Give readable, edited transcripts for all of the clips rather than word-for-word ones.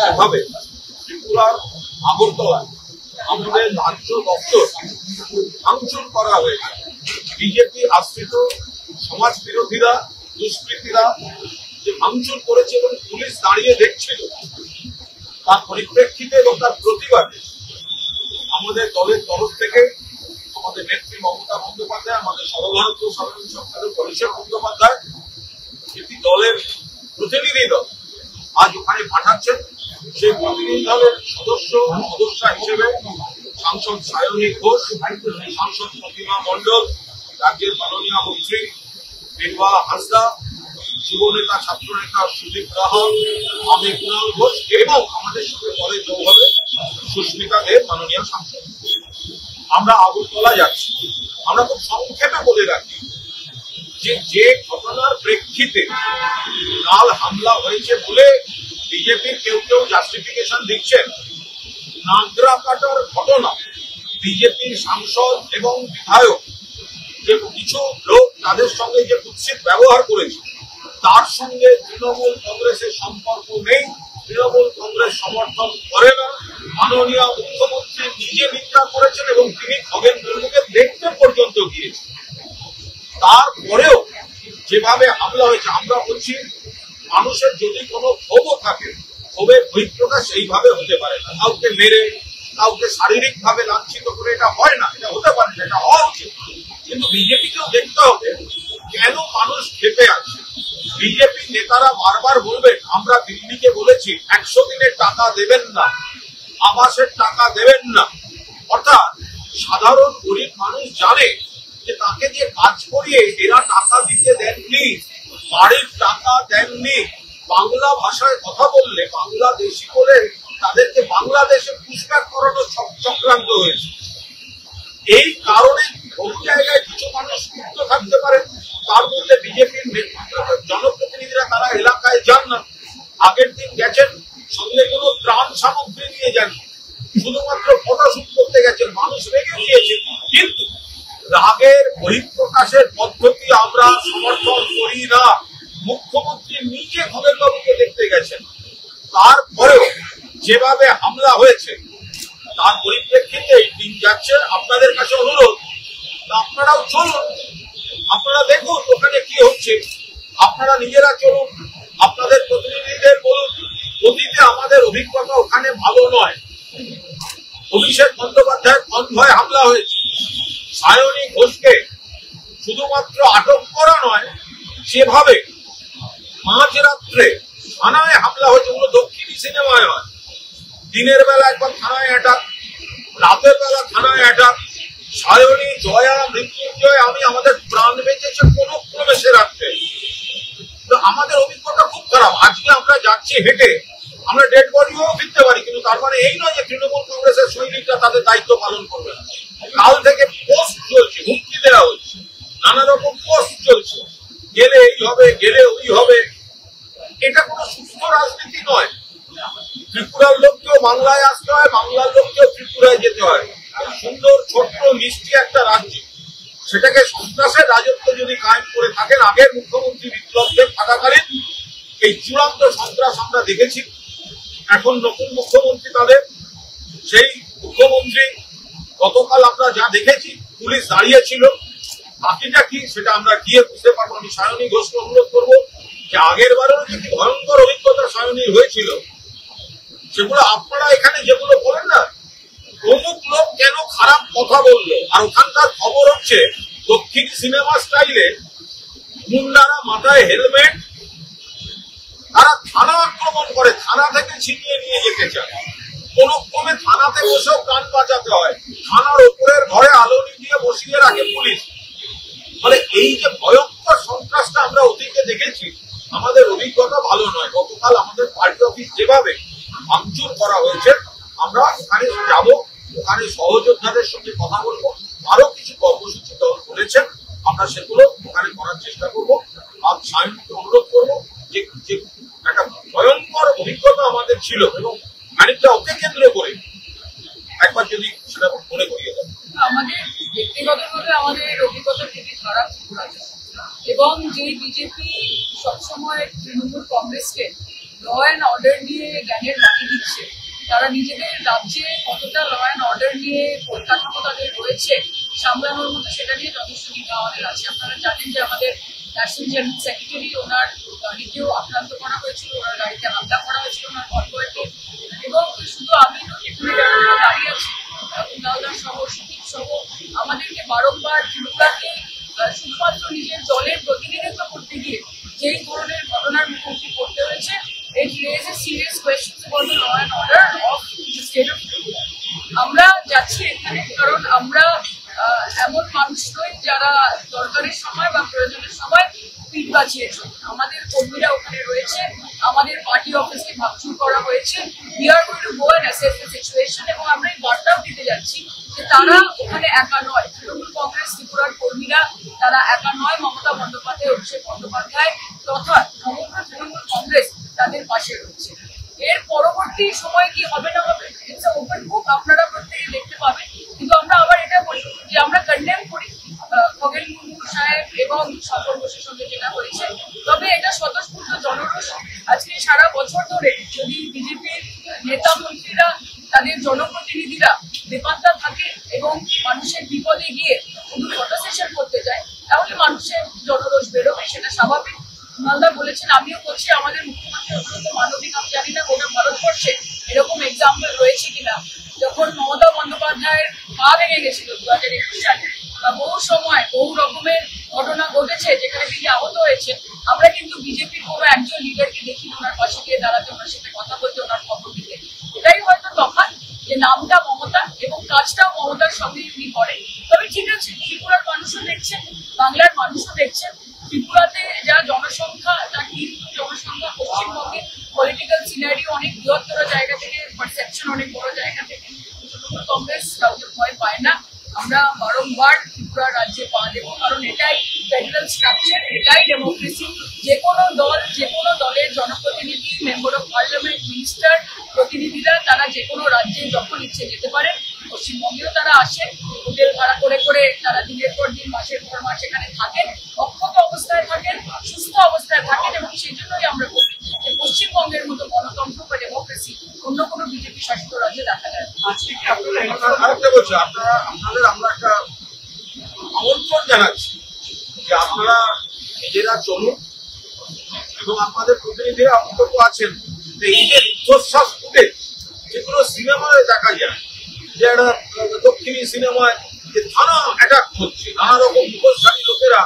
যেভাবে ত্রিপুরার আগরতলায় আমাদের রাজ্য দপ্তর ভাঙচুর করা হয়েছে, বিজেপি আশ্রিত সমাজ বিরোধীরা, দুষ্কৃতীরা যে ভাঙচুর করেছে এবং পুলিশ দাঁড়িয়ে দেখছিল, তার পরিপ্রেক্ষিতে এবং তার প্রতিবাদে আমাদের দলের তরফ থেকে আমাদের নেত্রী মমতা বন্দ্যোপাধ্যায়, আমাদের সর্বভারতীয় সাধারণ সম্পাদক অভিষেক বন্দ্যোপাধ্যায় একটি দলের প্রতিনিধি দল আজ ওখানে পাঠাচ্ছেন। সেই প্রতিনিধি দলের সদস্যা হিসেবে সাংসদ সায়নী ঘোষ, সাংসদ প্রতিমা মণ্ডল, রাজ্যের মাননীয় মন্ত্রী নির্মলা হাসদা, যুবনেতা ছাত্রনেতা সুদীপ রাহা, আমি কুণাল ঘোষ এবং আমাদের সাথে পরে যোগ হবে সুস্মিতা দেব, মাননীয় সাংসদ। আমরা আগরতলা যাচ্ছি। আমরা খুব সংক্ষেপে বলে রাখি যে ঘটনার প্রেক্ষিতে কাল হামলা হয়েছে বলে বিজেপির কেউ কেউ জাস্টিফিকেশন দিচ্ছেন। নাগরা কাটার ঘটনা, বিজেপির সাংসদ এবং বিধায়ক যে কিছু লোক তাদের সঙ্গে যে কুৎসিত ব্যবহার করেছে, তার সঙ্গে তৃণমূল কংগ্রেসের সম্পর্ক নেই। তৃণমূল কংগ্রেস সমর্থন করে না। মাননীয় মুখ্যমন্ত্রী নিজে নিন্দা করেছেন এবং তিনি খগেন মুর্মুকে দেখতে পর্যন্ত গিয়েছেন। তারপরেও যেভাবে হামলা হয়েছে, আমরা বলছি মানুষের যদি কোনো ক্ষোভও থাকে, ক্ষোভের বহিঃপ্রকাশ এইভাবে হতে পারে না। কাউকে মেরে, কাউকে শারীরিক ভাবে লাঞ্ছিত করে এটা হয় না, এটা হতে পারে না, এটা হওয়া উচিত। কিন্তু বিজেপিকেও দেখতে হবে কেন মানুষ ক্ষেপে আছে। বিজেপি নেতারা বারবার বলবেন, আমরা দিল্লিকে বলেছি 100 দিনের টাকা দেবেন না, আবাসের টাকা দেবেন না। অর্থাৎ সাধারণ গরিব মানুষ জানে যে তাকে যে কাজ করিয়ে এরা টাকা দিতে দেননি, বাড়ির টাকা দেননি। বাংলা ভাষায় কথা বললে বাংলাদেশি বলে তাদেরকে বাংলাদেশে পুশব্যাক করানোর চক্রান্ত হয়েছে। এই কারণে বহু জায়গায় কিছু মানুষ মুক্ত থাকতে পারে। তার মধ্যে বিজেপির জনপ্রতিনিধিরা তারা এলাকায় যান না, আগের দিন গেছেন, সঙ্গে কোনো ত্রাণ সামগ্রী নিয়ে যান, শুধুমাত্র ফটোশুট করতে গেছেন। মানুষ রেগে গিয়েছে, কিন্তু রাগের বহিঃপ্রকাশের পদ্ধতি আমরা সমর্থন করি না। মুখ্যমন্ত্রী নিজে খগেনবাবুকে দেখতে গেছেন, তারপরেও যেভাবে হামলা হয়েছে তার পরিপ্রেক্ষিতে এই দিন যাচ্ছে। আপনাদের কাছে অনুরোধ, আপনারাও চলুন, আপনারা দেখুন ওখানে কি হচ্ছে, আপনারা নিজেরা চলুন, আপনাদের প্রতিনিধিদের বলুন। অতীতে আমাদের অভিজ্ঞতা ওখানে ভালো নয়। অভিষেক বন্দ্যোপাধ্যায়ের কনভয়ে হামলা হয়েছে, সায়নী ঘোষকে শুধুমাত্র আটক করা নয়, যেভাবে মাঝরাত্রে থানায় হামলা হয়েছে, ওগুলো দক্ষিণী সিনেমায় হয়। দিনের বেলা একবার থানায় অ্যাটাক, রাতের বেলা থানায় অ্যাটাক। সায়নী, জয়া, মৃত্যুঞ্জয়, আমি আমাদের প্রাণ বেঁচেছে কোনো ক্রমে সে রাখতে। আমাদের অভিজ্ঞতা খুব খারাপ। আজকে আমরা যাচ্ছি হেঁটে, আমরা ডেড বডিও ফিরতে পারি, কিন্তু তার মানে এই নয় যে তৃণমূল কংগ্রেসের সৈনিকরা তাদের দায়িত্ব পালন করবে না। কাল থেকে পোস্ট চলছে, হুমকি দেওয়া হচ্ছে, নানা রকম পোস্ট চলছে, গেলে এই হবে, গেলে ওই হবে। এটা কোনো সুস্থ রাজনীতি নয়। ত্রিপুরার লোককেও বাংলায় আসতে হয়, বাংলার লোককেও ত্রিপুরায় যেতে হয়। সুন্দর ছোট্ট মিষ্টি একটা রাজ্য, সেটাকে সন্ত্রাসের রাজত্ব যদি কায়েম করে থাকেন, আগের মুখ্যমন্ত্রী বিপ্লব দেব থাকাকালীন এই চূড়ান্ত সন্ত্রাস আমরা দেখেছি। এখন নতুন মুখ্যমন্ত্রী তাদের, সেই মুখ্যমন্ত্রী গতকাল আমরা যা দেখেছি, পুলিশ দাঁড়িয়েছিল, বাকিটা কি সেটা আমরা গিয়ে বুঝতে পারবো। আমি সায়নী ঘোষকে অনুরোধ করবো যে আগের বারেও যে ভয়ঙ্কর অভিজ্ঞতা সায়নীর হয়েছিল, সেগুলো আপনারা এখানে যেগুলো বলেন না, অমুক লোক কেন খারাপ কথা বললো, আর ওখানকার খবর হচ্ছে দক্ষিণ সিনেমা স্টাইলে মুন্ডারা মাথায় হেলমেট, তারা থানা আক্রমণ করে, থানা থেকে ছিনিয়ে নিয়ে যেতে চায়। কোন ক্রমে থানাতে বসেও প্রাণ বাঁচাতে হয়, থানার উপরের ঘরে আলো দিয়ে বসিয়ে রাখে পুলিশ। মানে এই যে ভয়ঙ্কর সন্ত্রাসটা আমরা অতীতে দেখেছি, আমাদের অভিজ্ঞতা ভালো নয়। গতকাল আমাদের পার্টি অফিস যেভাবে ভাঙচুর করা হয়েছে, আমরা ওখানে যাব, ওখানে সহযোদ্ধাদের সঙ্গে কথা বলবো। আরো কিছু কর্মসূচি দল করেছেন, আমরা সেগুলো ওখানে করার চেষ্টা করবো। আর সায়নীকে অনুরোধ করবো যে একটা ভয়ঙ্কর অভিজ্ঞতা আমাদের ছিল এবং খানিকটা ওকে কেন্দ্র করে একবার যদি সেটা মনে করিয়ে দেন। আমাদের ব্যক্তিগতভাবে আমাদের অভিজ্ঞতা খুবই খারাপ এবং যে বিজেপি সবসময় তৃণমূল কংগ্রেসকে ল অ্যান্ড অর্ডার নিয়ে জ্ঞানের বাকি তারা নিজেদের রাজ্যে কতটা ল অ্যান্ড অর্ডার নিয়ে পরিকাঠামো তাদের রয়েছে সামলানোর মতো, সেটা নিয়ে যথেষ্ট দ্বিধা আমাদের আছে। আপনারা জানেন যে আমাদের ন্যাশনাল জেনারেল সেক্রেটারি, ওনার গাড়িতেও আক্রান্ত করা হয়েছিল, ওনার গাড়িতে হামলা করা হয়েছিল ওনার কনভয়েতে। এবং শুধু আমি নয়, এখানে যারা দাঁড়িয়ে আছি কুনালদা সহ সুদীপ সহ, আমাদেরকে বারংবার ত্রিপুরাকে শুধুমাত্র নিজের দলের প্রতিনিধিত্ব করতে গিয়ে যেই ধরনের ঘটনার মুখোমুখি করতে হয়েছে, it raises serious questions about the law and order of the state of Tripura. আমরা যাচ্ছি এখানে কারণ আমরা এমন মানুষ নই যারা দরকারের সময় বা প্রয়োজনের সময় পিঠ বাঁচিয়েছে। আমাদের কর্মীরা ওখানে রয়েছে, আমাদের পার্টি অফিসে ভাঙচুর করা হয়েছে। We are going to go and assess the situation, এবং আমরা এই বার্তাও দিতে যাচ্ছি যে তারা ওখানে একা নয়, তৃণমূল কংগ্রেস ত্রিপুরার কর্মীরা তারা একা নয়, মমতা বন্দ্যোপাধ্যায়, অভিষেক বন্দ্যোপাধ্যায় তথা সমগ্র তৃণমূল কংগ্রেস তাদের পাশে রয়েছে। এর পরবর্তী সময় কি হবে না হবে, ইটস আ ওপেন বুক, আপনারা প্রত্যেকে দেখতে পাবেন। কিন্তু আমরা আবার এটা বলি যে আমরা কন্ডেম করি খগেন মুর্মু সাহেব এবং সফল ঘোষের সঙ্গে যেটা হয়েছে, তবে এটা স্বতঃস্ফূর্ত জনরোষ। আজকে সারা বছর ধরে যদি বিজেপির নেতা মন্ত্রীরা, তাদের জনপ্রতিনিধিরা বেপাত্তা থাকে এবং মানুষের বিপদে গিয়ে শুধু ফটো সেশন করতে যায়, তাহলে মানুষের জনরোষ বেরোবে, সেটা স্বাভাবিক। কুনালদা বলেছেন, আমিও বলছি, আমাদের মুখ্যমন্ত্রী অত্যন্ত মানবিক। আমি জানি না গোটা ভারতবর্ষে এরকম এক্সাম্পল রয়েছে কিনা, যখন মমতা বন্দ্যোপাধ্যায়ের পা ভেঙে গেছিল 2021 সালে, বা বহু সময় বহু রকমের ঘটনা ঘটেছে যেখানে তিনি আহত হয়েছে, আমরা কিন্তু বিজেপির কোনো একজন লিডারকে দেখি ওনার পাশে গিয়ে দাঁড়াতে, ওনার সাথে কথা বলতে, ওনার খবর দিতে। এটাই হয়তো তফাৎ যে নামটা মমতা এবং কাজটাও মমতার সঙ্গে উনি করেন। তবে ঠিক আছে, ত্রিপুরার মানুষও দেখছেন, বাংলার মানুষও দেখছেন, ত্রিপুরাতে যা জনসংখ্যা, তার কিন্তু জনসংখ্যা পশ্চিমবঙ্গে পলিটিক্যাল সিনারিও অনেক বৃহত্তর জায়গা থেকে, পারসেপশন অনেক বড় জায়গা থেকে তৃণমূল কংগ্রেস কাউকে ভয় পায় না। আমরা বারংবার ত্রিপুরা রাজ্যে পা দেবো, কারণ এটাই ফেডারেল স্ট্রাকচার, এটাই ডেমোক্রেসি। যে কোনো দল, যে কোনো দলের জনপ্রতিনিধি, মেম্বার অফ পার্লামেন্ট, মিনিস্টার, প্রতিনিধিরা তারা যে কোনো রাজ্যে যখন ইচ্ছে যেতে পারেন। পশ্চিমবঙ্গেও তারা আসেন, হোটেল ভাড়া করে করে তারা দিনের পর দিন, মাসের পর মাস এখানে থাকেন, অক্ষত অবস্থায় থাকেন, সুস্থ অবস্থায় থাকেন। এবং সেই জন্যই আমরা বলি যে পশ্চিমবঙ্গের মতো গণতন্ত্র বা ডেমোক্রেসি অন্য কোনো বিজেপি শাসিত রাজ্যে দেখা যায়। আজকে কি আরেকটা বলছি, আপনাদের আমরা একটা আমন্ত্রণ জানাচ্ছি যে আপনারা নিজেরা চলুন এবং আপনাদের প্রতিনিধিরা অন্তত আছেন, যে এই যে রুদ্ধশ্বাস ফুটেজ যেগুলো সিনেমায় দেখা যায়, যে একটা দক্ষিণী সিনেমায় যে থানা অ্যাটাক হচ্ছে, নানা রকম মুখোশধারী লোকেরা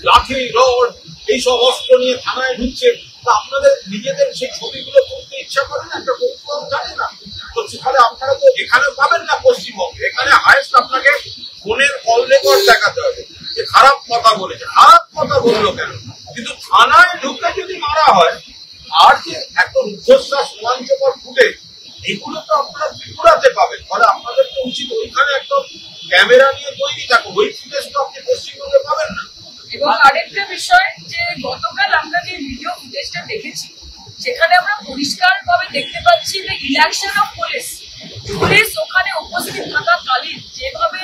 লাঠি রড এইসব অস্ত্র নিয়ে থানায় ঢুকছে, তা আপনাদের নিজেদের সেই ছবিগুলো করতে ইচ্ছা করে না? একটা কৌতূহল থাকে না? তো সেখানে আপনারা তো এখানে পাবেন না পশ্চিমবঙ্গে, এখানে হায়েস্ট আপনাকে ফোনের কল রেকর্ড দেখাতে হবে যে খারাপ কথা বলেছে। খারাপ কথা বললো কেন? কিন্তু থানায় ঢুকে যদি মারা হয়, আর যে এত রুদ্ধশ্বাস রোমাঞ্চকর ফুটে, এগুলো তো আপনারা ত্রিপুরাতে পাবেন। ফলে আপনাদের তো উচিত ওইখানে একদম ক্যামেরা নিয়ে তৈরি থাকো, ওই ফুটেজ তো আপনি পশ্চিমবঙ্গে পাবেন না। এবং আরেকটা বিষয়, যে গতকাল আমরা যে ভিডিও ফুটেজটা দেখেছি, সেখানে আমরা পরিষ্কার ভাবে দেখতে পাচ্ছি যে ইলেকশন অফ পুলিশ ওখানে উপস্থিত থাকাকালীন যেভাবে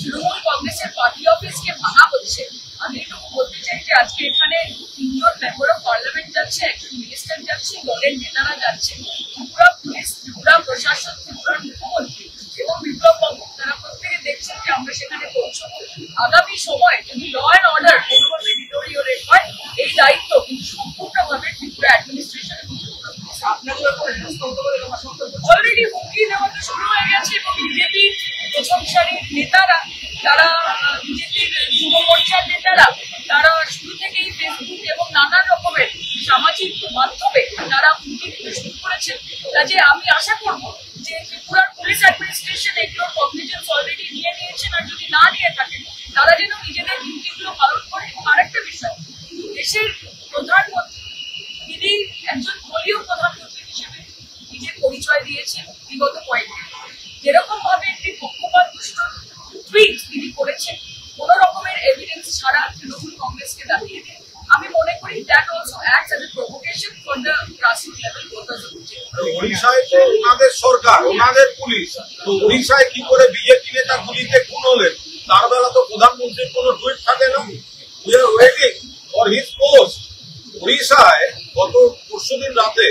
তৃণমূল কংগ্রেসের পার্টি অফিসকে ভাঙা হচ্ছে। আমি একটু বলতে চাই যে আজকে এখানে 3 জন মেম্বার অফ পার্লামেন্ট যাচ্ছে, একজন মিনিস্টার যাচ্ছে, দলের নেতারা যাচ্ছে, ত্রিপুরা পুলিশ, ত্রিপুরা প্রশাসন, ত্রিপুরার মুখ্যমন্ত্রী এবং বিপ্লব বাবু, তারা প্রত্যেকে দেখছেন যে আমরা সেখানে পৌঁছবো। আগামী সময় যদি ল অ্যান্ড অর্ডার কোনোভাবে ডিটোরিওরেট হয়, এই দায়িত্ব কিন্তু সম্পূর্ণভাবে ত্রিপুরা অ্যাডমিনিস্ট্রেশনের। অলরেডি হুমকি দেওয়া তো শুরু হয়ে গেছে এবং বিজেপির প্রথম সারির নেতারা, তারা বিজেপির যুব মোর্চার নেতারা, তারা শুরু থেকেই ফেসবুক এবং নানান রকমের সামাজিক মাধ্যমে তারা হুমকি দিতে শুরু করেছেন। কাজে আমি আশা করবো যে ত্রিপুরার পুলিশ অ্যাডমিনিস্ট্রেশন এগুলোর কগনিজেন্স অলরেডি নিয়ে নিয়েছেন, আর যদি না নিয়ে থাকেন তারা যেন নিজেদের ডিউটিগুলো পালন করে। এবং আরেকটা বিষয়, দেশের প্রধানমন্ত্রী তিনি একজন দলীয় প্রধানমন্ত্রী হিসেবে নিজের পরিচয় দিয়েছেন বিগত কয়েকদিন। যেরকম ভাবে একটি পক্ষপাতদুষ্ট টুইট তিনি করেছেন, কোন রকমের এভিডেন্স ছাড়া তৃণমূল কংগ্রেসকে দাঁড়িয়ে দিয়ে, আমি মনে করি that also acts as a provocation for the grassroot level voters of BJP. ওড়িশায় তো ওনাদের সরকার, ওনাদের পুলিশ, তো ওড়িশায় কি করে বিজেপি নেতা গুলিতে খুন হলেন, তার বেলা তো প্রধানমন্ত্রীর কোনো টুইট থাকে না। We are waiting for his post. ওড়িশায় গত পরশুদিন রাতে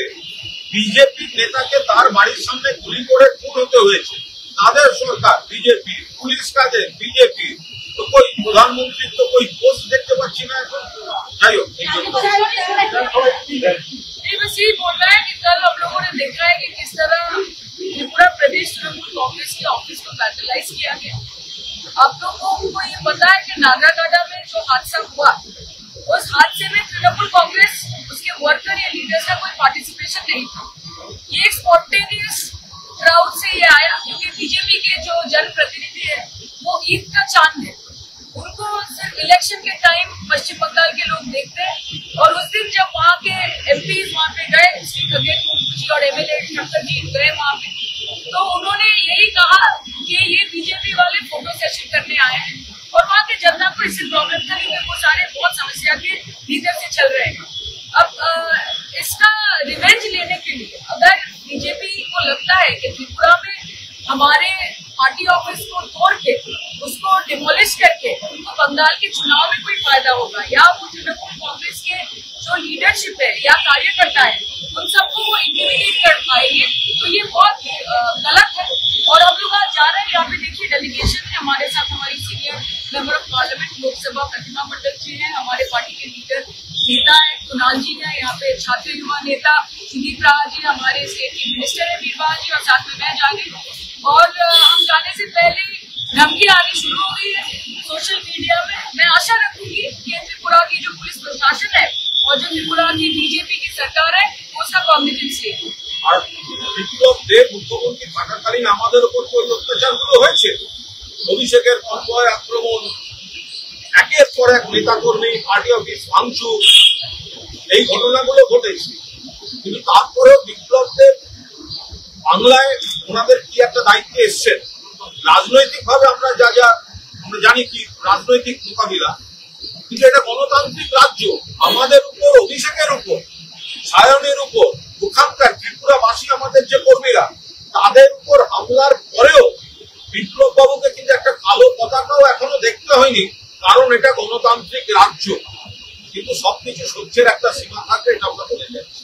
বিজেপি নেতাকে তার বাড়ির সামনে গুলি করে খুন হতে হয়েছে, তাদের সরকার বিজেপি, পুলিশ কাজে বিজেপি, তো কই প্রধানমন্ত্রীর তো कोई পোস্ট দেখতে পাচ্ছি না এখন। যাই হোক, बस यही बोल रहा है कि कल हम लोगों ने देखा है कि किस तरह त्रिपुरा प्रदेश तृणमूल कांग्रेस के ऑफिस को वैंडलाइज किया गया। आप लोगों को ये पता है कि नागाकाडा में जो हादसा हुआ, उस हादसे में तृणमूल कांग्रेस, उसके वर्कर या लीडर्स का कोई पार्टिसिपेशन नहीं था। ये एक स्पॉन्टेनियस क्राउड से ये आया, क्योंकि बीजेपी के जो जनप्रतिनिधि है वो ईद का चांद है, उनको सिर्फ इलेक्शन के टाइम पश्चिम बंगाल के लोग देखते हैं। और उस दिन जब वहाँ के एमपी वहाँ पे गए, श्री खगेन मुर्मू जी और एमएलए शंकर जी गए वहाँ पे, तो उन्होंने यही कहा कि ये बीजेपी वाले फोटो सेशन करने आए हैं और वहाँ के जनता को इससे प्रॉब्लम था, क्योंकि वो सारे बहुत समस्या के लीडर से चल रहे हैं। अब इसका रिवेंज लेने के लिए अगर बीजेपी को लगता है कि त्रिपुरा में हमारे पार्टी ऑफिस को तोड़ के उसको डिमोलिश करके उनको बंगाल के चुनाव में कोई फायदा होगा, या वो तृणमूल कांग्रेस के जो लीडरशिप है या कार्यकर्ता है उन सबको वो इंटिमिडेट कर पाएंगे, तो ये बहुत गलत है। और हम लोग आज जा रहे हैं, यहाँ पे देखिए डेलीगेशन है हमारे साथ, हमारी senior member of parliament Lok Sabha Pratima Mandal ji हैं, हमारे पार्टी के लीडर नेता है कुणाल जी है, यहाँ पे छात्र युवा नेता सुदीप राज जी, हमारे स्टेट के मिनिस्टर है वीरवाल जी, और साथ में मैं जा रही हूँ। और हम जाने से पहले धमकी आनी शुरू हो गई है सोशल मीडिया में। मैं आशा रखूंगी कि त्रिपुरा की जो पुलिस प्रशासन है और जो त्रिपुरा की बीजेपी की सरकार है वो उसका कॉग्निजेंस ले। আর বিপ্লব দেব মুখ্যমন্ত্রী থাকাকালীন আমাদের উপর কোন অত্যাচারগুলো হয়েছে, অভিষেকের কনভয় আক্রমণ, একের পর এক নেতাকর্মী পার্টি অফিস ভাঙচুর, এই ঘটনাগুলো ঘটেছে। কিন্তু তারপরেও বিপ্লব দেব বাংলায় ওনাদের কি একটা দায়িত্বে এসছেন, রাজনৈতিক ভাবে আমরা আমরা জানি কি রাজনৈতিক মোকাবিলা, কিন্তু এটা গণতান্ত্রিক রাজ্য, আমাদের উপর অভিষেকের উপর সায়নের উপর ওখানকার ত্রিপুরাবাসী আমাদের যে কর্মীরা তাদের উপর হামলার পরেও বিপ্লব বাবুকে কিন্তু একটা কালো পতাকাও এখনো দেখতে হয়নি, কারণ এটা গণতান্ত্রিক রাজ্য। কিন্তু সবকিছু সহ্যের একটা সীমা থাকে, এটা আমরা বলে যাচ্ছি।